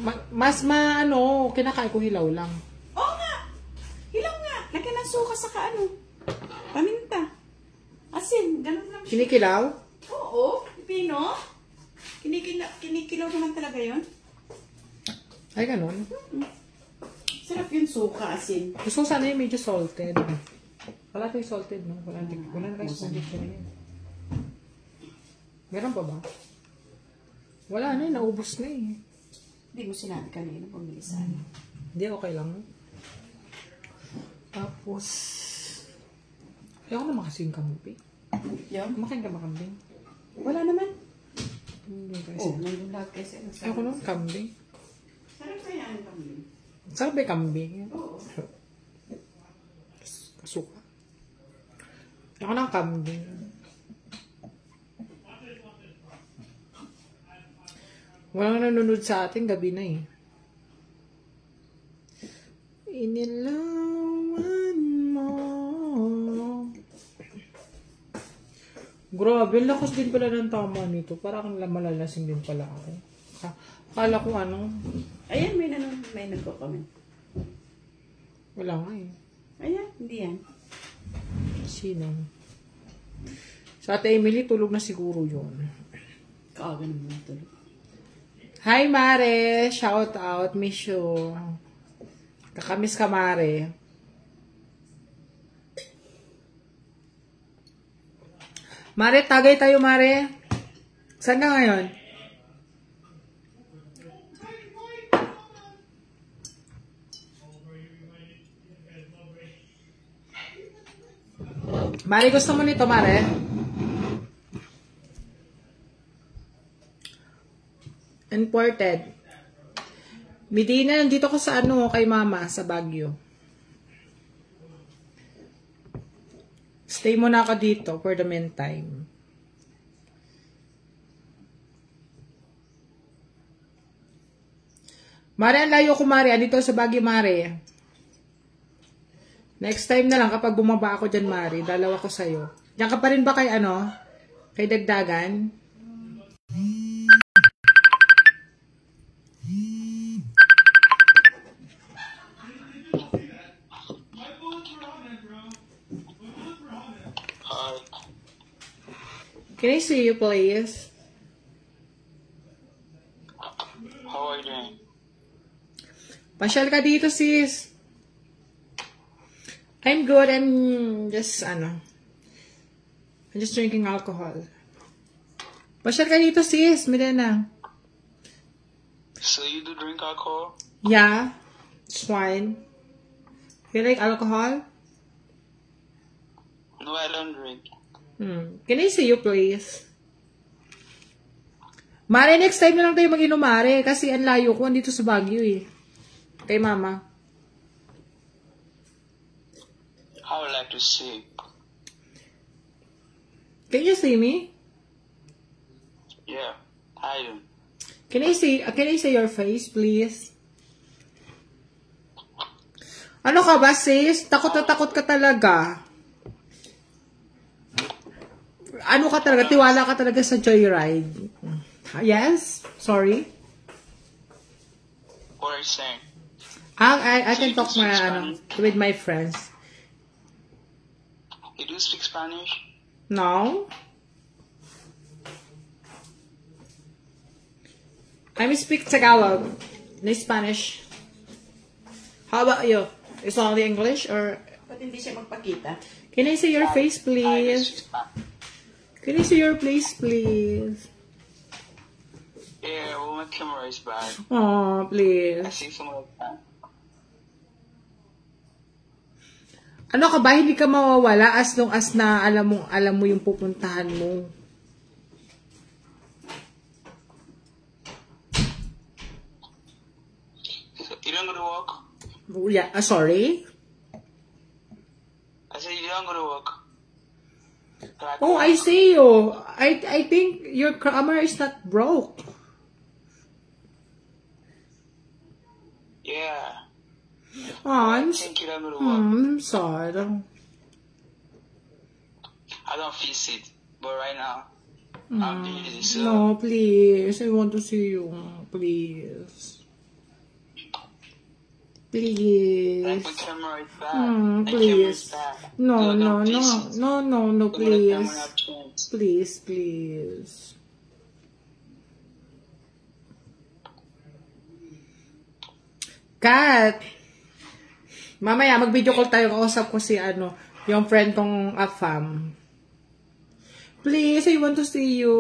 Ano, kinakain ko hilaw lang. Oo nga. Hilaw nga. Lagyan ng suka sa ano. Paminta. Asin. Ganun lang siya. Kinikilaw? Oo. Pino. Kinikilaw naman talaga yun. Ay, ganun. Sarap yung suka, asin. Gusto ko sana yung medyo salted. Wala tayong salted, no? Wala na kayo salted ka na yan. Meron pa ba? Wala na, naubos na eh. Hindi mo sinabi kanina, bumili sana. Hindi, okay lang. Tapos, ayoko naman kasing kambing. Yan? Kumakain ka ba kambing? Wala naman. Hindi kasi. nandun lahat kasi. Ayoko naman kambing. Sarap kaya ang kambing. Sarap ba yung kambing? Oo. Kasuka. Ayoko ng kambing. Walang nanonood sa atin, gabi na eh. Inilawan mo. Grabe, lakas din pala ng tama nito. Parang malalasing din pala ako. Akala ko ano. Ayan, may nagko-comment. Wala nga eh. Ayan, hindi yan. Sino? Sa Ate Emily, tulog na siguro yun. Kaaga naman tulog. Hi, Mare! Shout out, miss you. Kakamiss ka, Mare. Mare, tagay tayo, Mare. Saan ka ngayon? Mare, gusto mo nito, Mare? Imported. Medina, nandito ko sa kay Mama, sa Baguio. Stay muna ako dito for the meantime. Mare, ang layo ko, Mare. Andito sa Baguio, Mare. Next time na lang kapag bumaba ako dyan, Mare. Dalawa ko sa'yo. Diyan ka pa rin ba kay Kay Dagdagan? Can I see you, please? How are you doing? Pasyal ka dito, sis. I'm good. I'm just, I'm just drinking alcohol. Pasyal ka dito, sis. Milena. So you do drink alcohol? Yeah. It's fine. You like alcohol? No, I don't drink. Can I see you, please? Mare, next time na lang tayo mag-inom, Mare. Kasi ang layo ko. Andito sa Baguio, eh. Kay Mama. I would like to see. Can you see me? Yeah, I do. Can I see your face, please? Ano ka ba, sis? Takot na takot ka talaga. Ano ka talaga? Tiwala ka talaga sa joyride. Yes? Sorry? What are you saying? I can talk with my friends. You do speak Spanish? No? I speak Tagalog. No Spanish. How about you? Is only English or... Ba't hindi siya magpakita? Can I see your face, please? Can I see your face, please? Yeah, well, my camera is bad. Oh, please. I see some of that. Ano ka ba? Hindi ka mawawala as long as na alam mo yung pupuntahan mo. You don't go to work? Yeah, sorry? I said you don't go to work. Oh, I see you. I think your camera is not broke. Yeah. Oh, I'm think you don't go to work. I'm sad. I don't feel sick, but right now, I'm busy, so... No, please. I want to see you. Please. Please. The camera is bad. The camera Please. is bad. No, Look, no, I'm no, pieces. no, no, no, Look at the camera please. have changed. Please, please. Kat! Mamaya, mag-video call tayo. Kausap ko si yung friend kong AFAM. Please, I want to see you.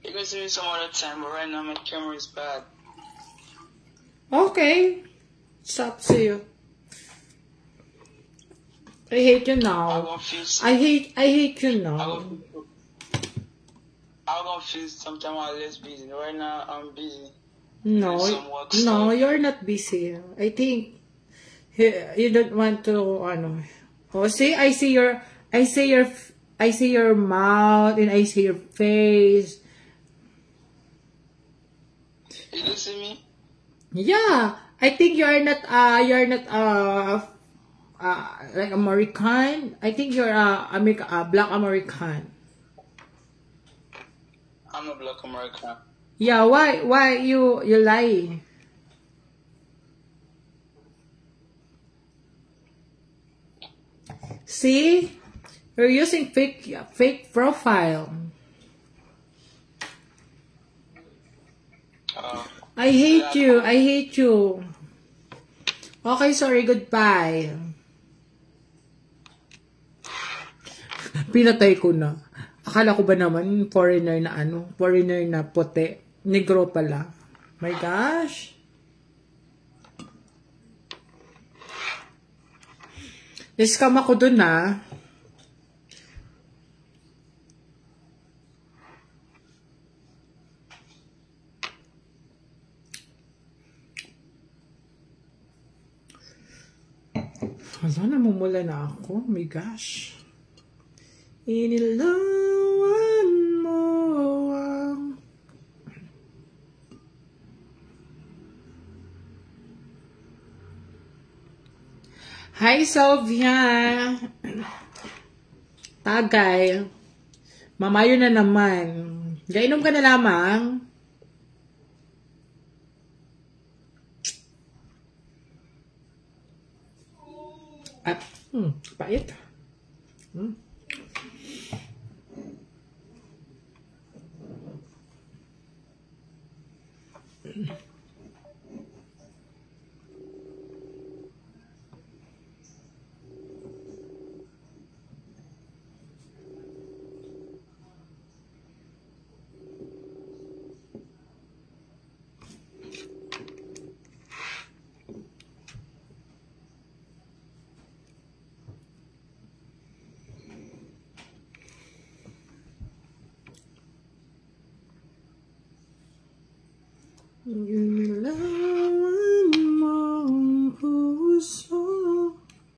You can see me some other time, but right now my camera is bad. Okay. It's up to you. I hate you I now. won't feel I hate you now. I'm gonna feel sometime I'm less busy. Right now I'm busy. No, Some work no, stuff. you're not busy. I think you don't want to Oh, see, I see your mouth and I see your face. You do see me? Yeah, I think you're not like American. I think you're black American. I'm a black American. Yeah, why you lie? See? You're using fake profile. I hate you. I hate you. Okay, sorry. Goodbye. Pinatay ko na. Akala ko ba naman foreigner na puti. Negro pala. My gosh. Scam ako dun Hala, namumula na ako. Oh my gosh. Inilawan mo ang... Hi, Sylvia. Tagay. Mamayo na naman. Gainom ka na lamang. Pait.